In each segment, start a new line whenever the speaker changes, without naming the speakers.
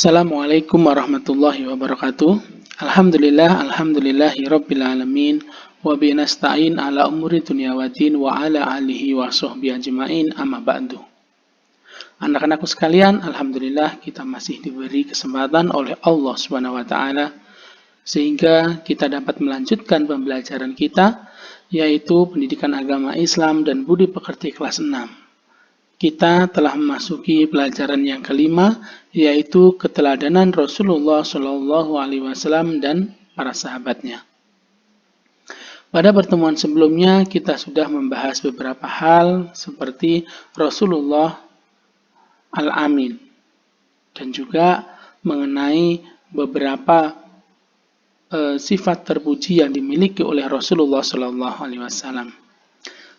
Assalamualaikum warahmatullahi wabarakatuh. Alhamdulillahi rabbil alamin. Wa bi nasta'in ala umuri dunya waddin wa ala alihi wa sahbihi ajma'in amma ba'du. Anak-anakku sekalian, alhamdulillah kita masih diberi kesempatan oleh Allah Subhanahu wa taala sehingga kita dapat melanjutkan pembelajaran kita yaitu pendidikan agama Islam dan budi pekerti kelas 6. Kita telah memasuki pelajaran yang kelima, yaitu keteladanan Rasulullah Shallallahu Alaihi Wasallam dan para sahabatnya. Pada pertemuan sebelumnya, kita sudah membahas beberapa hal seperti Rasulullah Al-Amin dan juga mengenai beberapa sifat terpuji yang dimiliki oleh Rasulullah Shallallahu Alaihi Wasallam.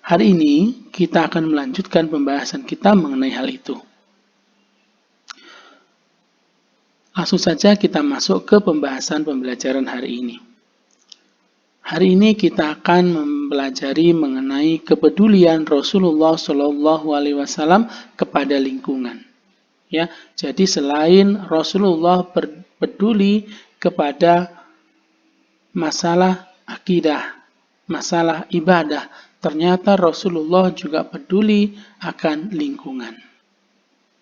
Hari ini kita akan melanjutkan pembahasan kita mengenai hal itu. Langsung saja kita masuk ke pembahasan pembelajaran hari ini. Hari ini kita akan mempelajari mengenai kepedulian Rasulullah Shallallahu Alaihi Wasallam kepada lingkungan. Ya, jadi selain Rasulullah peduli kepada masalah akidah, masalah ibadah, ternyata Rasulullah juga peduli akan lingkungan.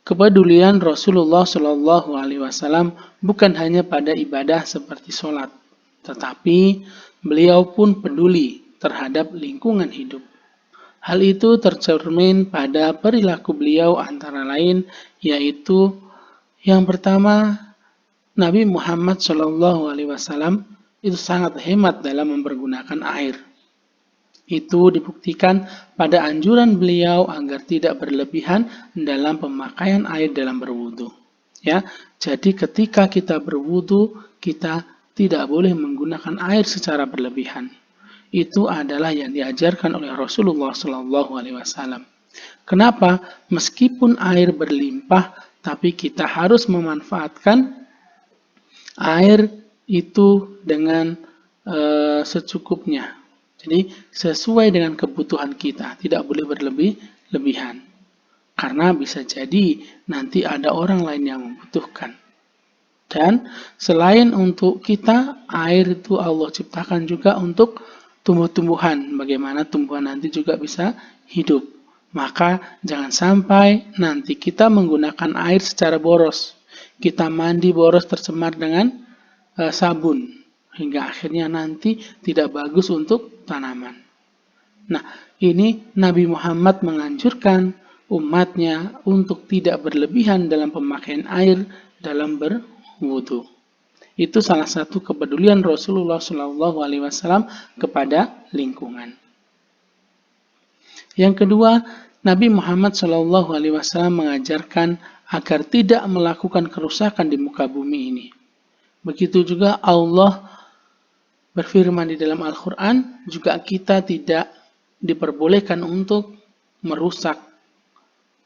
Kepedulian Rasulullah Shallallahu Alaihi Wasallam bukan hanya pada ibadah seperti sholat, tetapi beliau pun peduli terhadap lingkungan hidup. Hal itu tercermin pada perilaku beliau antara lain, yaitu yang pertama, Nabi Muhammad Shallallahu Alaihi Wasallam itu sangat hemat dalam mempergunakan air. Itu dibuktikan pada anjuran beliau agar tidak berlebihan dalam pemakaian air dalam berwudu. Ya, jadi ketika kita berwudu, kita tidak boleh menggunakan air secara berlebihan. Itu adalah yang diajarkan oleh Rasulullah Shallallahu Alaihi Wasallam. Kenapa? Meskipun air berlimpah, tapi kita harus memanfaatkan air itu dengan secukupnya. Jadi sesuai dengan kebutuhan kita, tidak boleh berlebihan. Karena bisa jadi nanti ada orang lain yang membutuhkan. Dan selain untuk kita, air itu Allah ciptakan juga untuk tumbuh-tumbuhan. Bagaimana tumbuhan nanti juga bisa hidup. Maka jangan sampai nanti kita menggunakan air secara boros. Kita mandi boros tercemar dengan sabun. Hingga akhirnya nanti tidak bagus untuk tanaman. Nah, ini Nabi Muhammad menganjurkan umatnya untuk tidak berlebihan dalam pemakaian air dalam berwudu. Itu salah satu kepedulian Rasulullah SAW kepada lingkungan. Yang kedua, Nabi Muhammad SAW mengajarkan agar tidak melakukan kerusakan di muka bumi ini. Begitu juga Allah berfirman di dalam Al-Quran, juga kita tidak diperbolehkan untuk merusak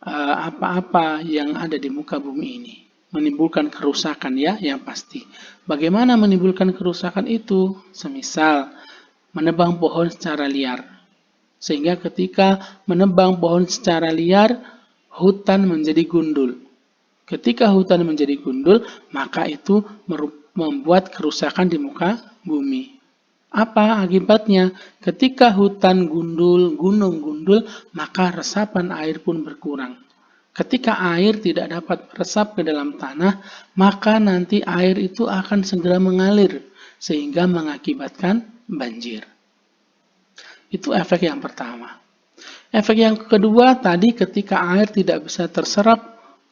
apa-apa yang ada di muka bumi ini. Menimbulkan kerusakan ya, yang pasti. Bagaimana menimbulkan kerusakan itu? Semisal menebang pohon secara liar. Sehingga ketika menebang pohon secara liar, hutan menjadi gundul. Ketika hutan menjadi gundul, maka itu membuat kerusakan di muka bumi. Apa akibatnya? Ketika hutan gundul, gunung gundul, maka resapan air pun berkurang. Ketika air tidak dapat meresap ke dalam tanah, maka nanti air itu akan segera mengalir, sehingga mengakibatkan banjir. Itu efek yang pertama. Efek yang kedua, tadi ketika air tidak bisa terserap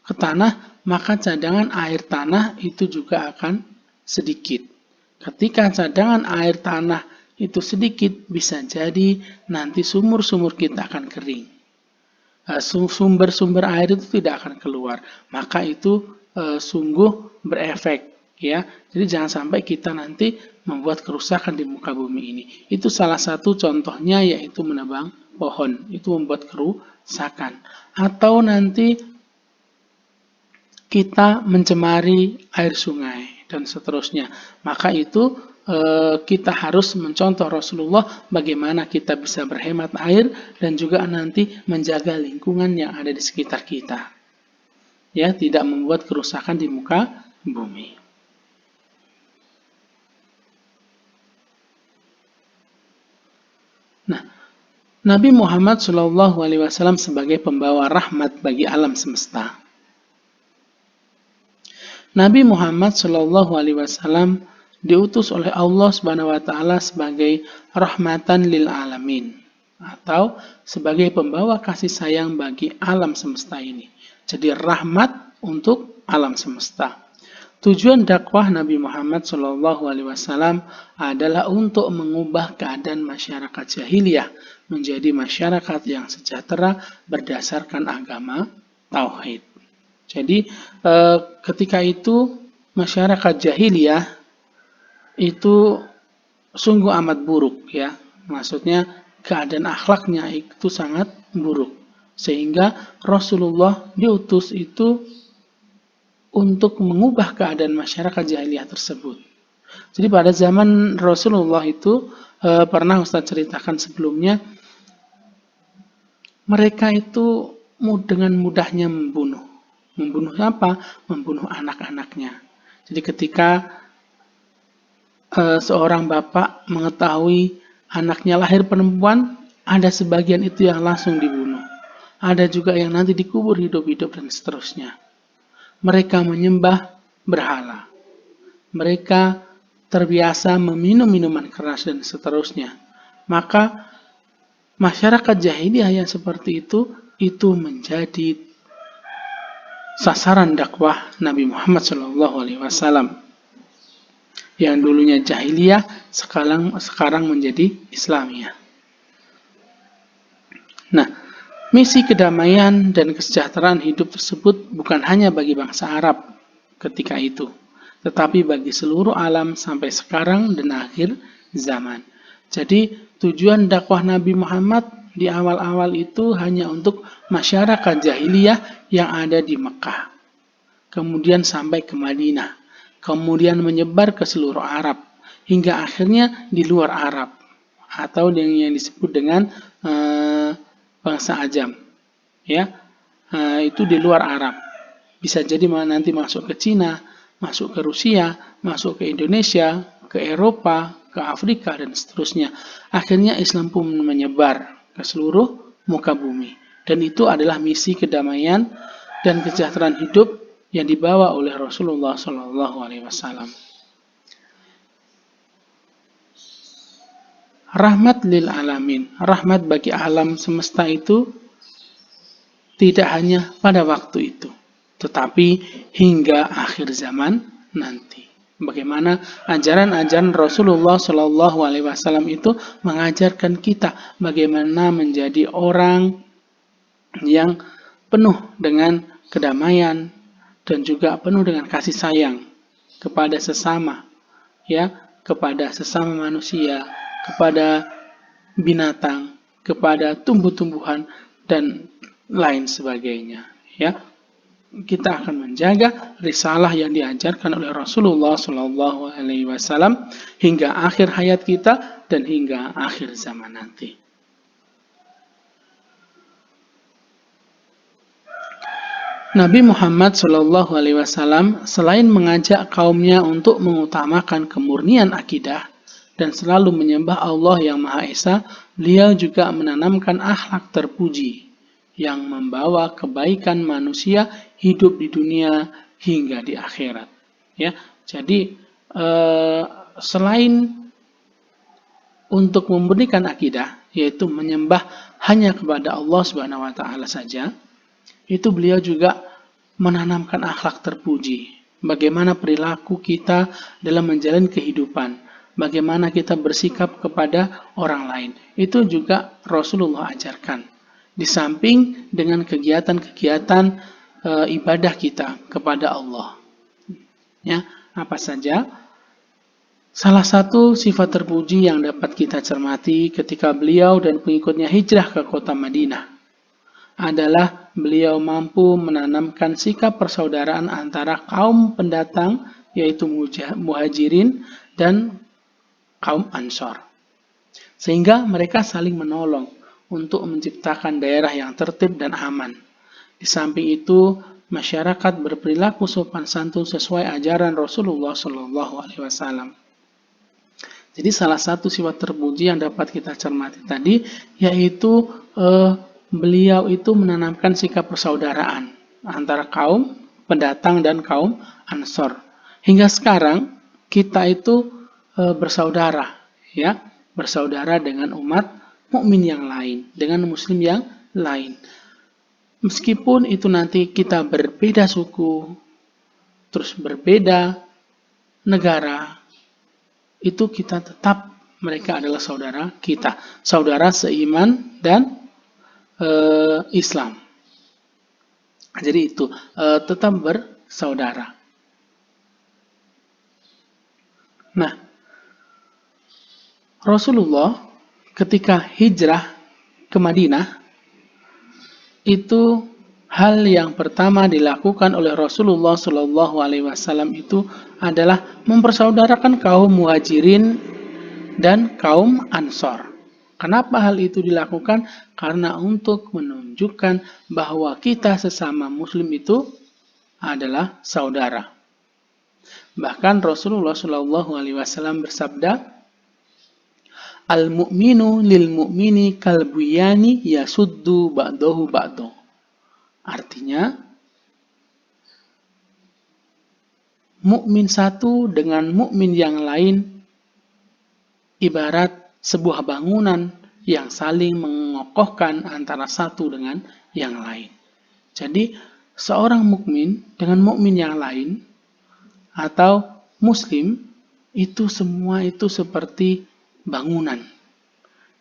ke tanah, maka cadangan air tanah itu juga akan sedikit. Ketika cadangan air tanah itu sedikit, bisa jadi nanti sumur-sumur kita akan kering. Sumber-sumber air itu tidak akan keluar. Maka itu sungguh berefek. Ya, jadi jangan sampai kita nanti membuat kerusakan di muka bumi ini. Itu salah satu contohnya, yaitu menebang pohon. Itu membuat kerusakan. Atau nanti kita mencemari air sungai dan seterusnya. Maka itu kita harus mencontoh Rasulullah bagaimana kita bisa berhemat air dan juga nanti menjaga lingkungan yang ada di sekitar kita. Ya, tidak membuat kerusakan di muka bumi. Nah, Nabi Muhammad SAW sebagai pembawa rahmat bagi alam semesta. Nabi Muhammad SAW diutus oleh Allah Subhanahu wa taala sebagai rahmatan lil alamin atau sebagai pembawa kasih sayang bagi alam semesta ini. Jadi rahmat untuk alam semesta. Tujuan dakwah Nabi Muhammad SAW adalah untuk mengubah keadaan masyarakat jahiliyah menjadi masyarakat yang sejahtera berdasarkan agama tauhid. Jadi ketika itu masyarakat jahiliyah itu sungguh amat buruk ya. Maksudnya keadaan akhlaknya itu sangat buruk. Sehingga Rasulullah diutus itu untuk mengubah keadaan masyarakat jahiliyah tersebut. Jadi pada zaman Rasulullah itu pernah Ustaz ceritakan sebelumnya, mereka itu dengan mudahnya membunuh. Membunuh apa? Membunuh anak-anaknya. Jadi ketika seorang bapak mengetahui anaknya lahir perempuan, ada sebagian itu yang langsung dibunuh. Ada juga yang nanti dikubur hidup-hidup dan seterusnya. Mereka menyembah berhala. Mereka terbiasa meminum minuman keras dan seterusnya. Maka masyarakat jahiliyah yang seperti itu menjadi sasaran dakwah Nabi Muhammad SAW. Yang dulunya jahiliyah sekarang menjadi Islamiyah. Nah, misi kedamaian dan kesejahteraan hidup tersebut bukan hanya bagi bangsa Arab ketika itu, tetapi bagi seluruh alam sampai sekarang dan akhir zaman. Jadi tujuan dakwah Nabi Muhammad di awal-awal itu hanya untuk masyarakat jahiliyah yang ada di Mekah. Kemudian sampai ke Madinah. Kemudian menyebar ke seluruh Arab. Hingga akhirnya di luar Arab. Atau yang disebut dengan bangsa Ajam. Ya, itu di luar Arab. Bisa jadi nanti masuk ke Cina, masuk ke Rusia, masuk ke Indonesia, ke Eropa, ke Afrika, dan seterusnya. Akhirnya Islam pun menyebar ke seluruh muka bumi. Dan itu adalah misi kedamaian dan kesejahteraan hidup yang dibawa oleh Rasulullah SAW. Rahmat lil alamin, rahmat bagi alam semesta itu tidak hanya pada waktu itu, tetapi hingga akhir zaman nanti. Bagaimana ajaran-ajaran Rasulullah SAW itu mengajarkan kita bagaimana menjadi orang yang penuh dengan kedamaian dan juga penuh dengan kasih sayang kepada sesama, ya, kepada sesama manusia, kepada binatang, kepada tumbuh-tumbuhan dan lain sebagainya, ya. Kita akan menjaga risalah yang diajarkan oleh Rasulullah SAW hingga akhir hayat kita dan hingga akhir zaman nanti. Nabi Muhammad SAW selain mengajak kaumnya untuk mengutamakan kemurnian akidah dan selalu menyembah Allah yang Maha Esa, beliau juga menanamkan akhlak terpuji yang membawa kebaikan manusia hidup di dunia hingga di akhirat. Ya, jadi selain untuk memberikan akidah, yaitu menyembah hanya kepada Allah Subhanahu wa taala saja, itu beliau juga menanamkan akhlak terpuji. Bagaimana perilaku kita dalam menjalani kehidupan, bagaimana kita bersikap kepada orang lain. Itu juga Rasulullah ajarkan. Di samping dengan kegiatan-kegiatan ibadah kita kepada Allah. Ya, apa saja? Salah satu sifat terpuji yang dapat kita cermati ketika beliau dan pengikutnya hijrah ke kota Madinah adalah beliau mampu menanamkan sikap persaudaraan antara kaum pendatang, yaitu muhajirin dan kaum ansor. Sehingga mereka saling menolong untuk menciptakan daerah yang tertib dan aman. Di samping itu, masyarakat berperilaku sopan santun sesuai ajaran Rasulullah Shallallahu Alaihi Wasallam. Jadi salah satu sifat terpuji yang dapat kita cermati tadi yaitu beliau itu menanamkan sikap persaudaraan antara kaum pendatang dan kaum Ansor. Hingga sekarang kita itu bersaudara, ya, bersaudara dengan umat mukmin yang lain, dengan muslim yang lain. Meskipun itu nanti kita berbeda suku, terus berbeda negara, itu kita tetap mereka adalah saudara kita, saudara seiman dan Islam. Jadi itu tetap bersaudara. Nah, Rasulullah ketika hijrah ke Madinah itu hal yang pertama dilakukan oleh Rasulullah Shallallahu Alaihi Wasallam itu adalah mempersaudarakan kaum Muhajirin dan kaum Ansor. Kenapa hal itu dilakukan? Karena untuk menunjukkan bahwa kita sesama Muslim itu adalah saudara. Bahkan Rasulullah Shallallahu Alaihi Wasallam bersabda, "Al-mu'minu lil mu'mini kalbuyani yasuddu ba'dahu ba'dahu." Artinya, mukmin satu dengan mukmin yang lain ibarat sebuah bangunan yang saling mengokohkan antara satu dengan yang lain. Jadi, seorang mukmin dengan mukmin yang lain atau muslim itu semua itu seperti bangunan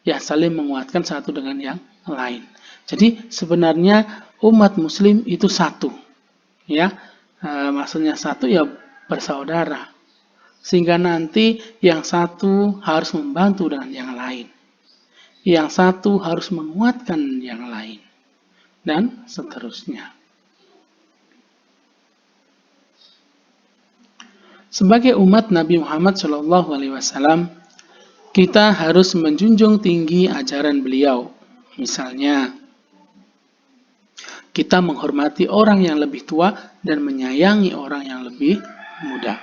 yang saling menguatkan satu dengan yang lain. Jadi sebenarnya umat muslim itu satu, ya, maksudnya satu ya bersaudara, sehingga nanti yang satu harus membantu dengan yang lain, yang satu harus menguatkan yang lain, dan seterusnya. Sebagai umat Nabi Muhammad SAW, kita harus menjunjung tinggi ajaran beliau. Misalnya, kita menghormati orang yang lebih tua dan menyayangi orang yang lebih muda.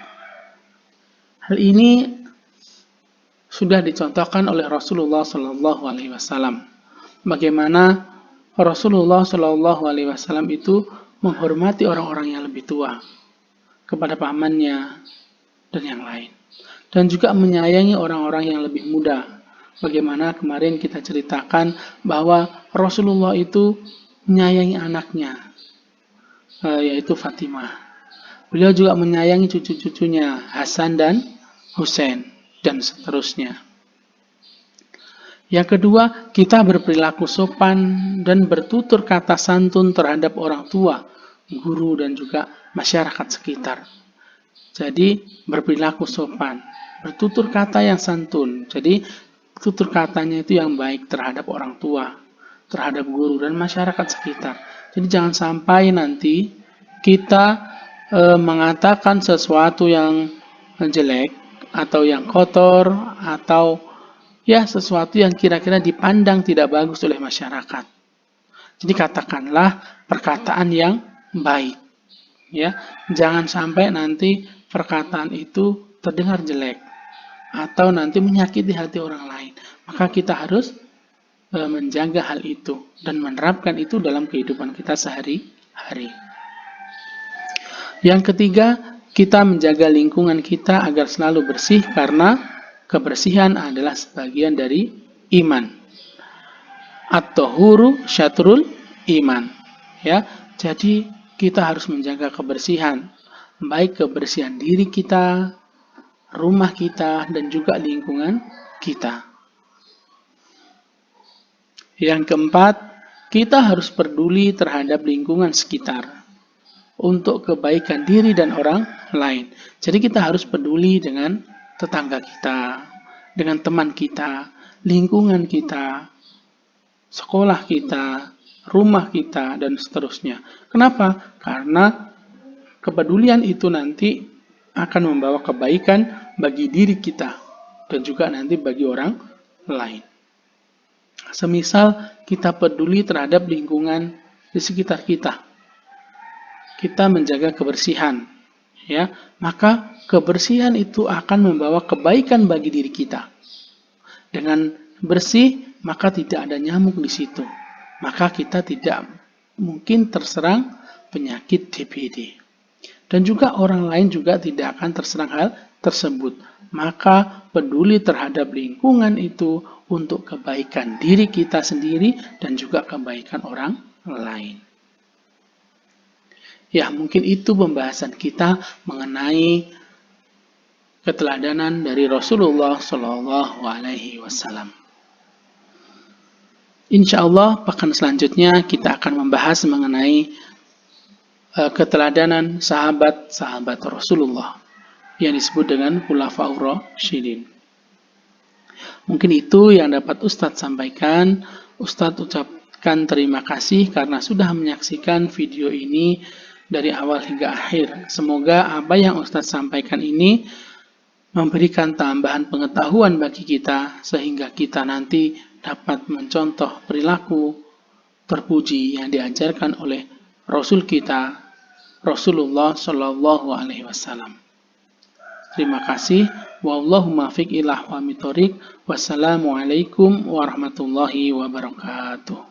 Hal ini sudah dicontohkan oleh Rasulullah SAW. Bagaimana Rasulullah SAW itu menghormati orang-orang yang lebih tua, kepada pamannya dan yang lain. Dan juga menyayangi orang-orang yang lebih muda. Bagaimana kemarin kita ceritakan bahwa Rasulullah itu menyayangi anaknya, yaitu Fatimah. Beliau juga menyayangi cucu-cucunya, Hasan dan Husain, dan seterusnya. Yang kedua, kita berperilaku sopan dan bertutur kata santun terhadap orang tua, guru, dan juga masyarakat sekitar. Jadi, berperilaku sopan, bertutur kata yang santun. Jadi, tutur katanya itu yang baik terhadap orang tua, terhadap guru, dan masyarakat sekitar. Jadi, jangan sampai nanti kita mengatakan sesuatu yang jelek, atau yang kotor, atau ya sesuatu yang kira-kira dipandang tidak bagus oleh masyarakat. Jadi, katakanlah perkataan yang baik. Ya, jangan sampai nanti perkataan itu terdengar jelek atau nanti menyakiti hati orang lain. Maka kita harus menjaga hal itu dan menerapkan itu dalam kehidupan kita sehari-hari. Yang ketiga, kita menjaga lingkungan kita agar selalu bersih karena kebersihan adalah sebagian dari iman. At-tahuru syatrul iman. Ya, jadi kita harus menjaga kebersihan, baik kebersihan diri kita, rumah kita, dan juga lingkungan kita. Yang keempat, kita harus peduli terhadap lingkungan sekitar untuk kebaikan diri dan orang lain. Jadi kita harus peduli dengan tetangga kita, dengan teman kita, lingkungan kita, sekolah kita, rumah kita, dan seterusnya. Kenapa? Karena kepedulian itu nanti akan membawa kebaikan bagi diri kita dan juga nanti bagi orang lain. Semisal kita peduli terhadap lingkungan di sekitar kita. kita menjaga kebersihan, ya, maka kebersihan itu akan membawa kebaikan bagi diri kita. Dengan bersih, maka tidak ada nyamuk di situ. Maka kita tidak mungkin terserang penyakit DBD. Dan juga orang lain juga tidak akan terserang hal tersebut. Maka peduli terhadap lingkungan itu untuk kebaikan diri kita sendiri dan juga kebaikan orang lain. Ya, mungkin itu pembahasan kita mengenai keteladanan dari Rasulullah Shallallahu Alaihi Wasallam. Insya Allah, pekan selanjutnya kita akan membahas mengenai keteladanan sahabat-sahabat Rasulullah yang disebut dengan Khulafaur Rasyidin. Mungkin itu yang dapat Ustadz sampaikan. Ustadz ucapkan terima kasih karena sudah menyaksikan video ini dari awal hingga akhir. Semoga apa yang Ustadz sampaikan ini memberikan tambahan pengetahuan bagi kita sehingga kita nanti dapat mencontoh perilaku terpuji yang diajarkan oleh Rasul kita, Rasulullah Shallallahu Alaihi Wasallam. Terima kasih. Wallahu muwaffiq ila aqwamit thoriq. Wassalamualaikum warahmatullahi wabarakatuh.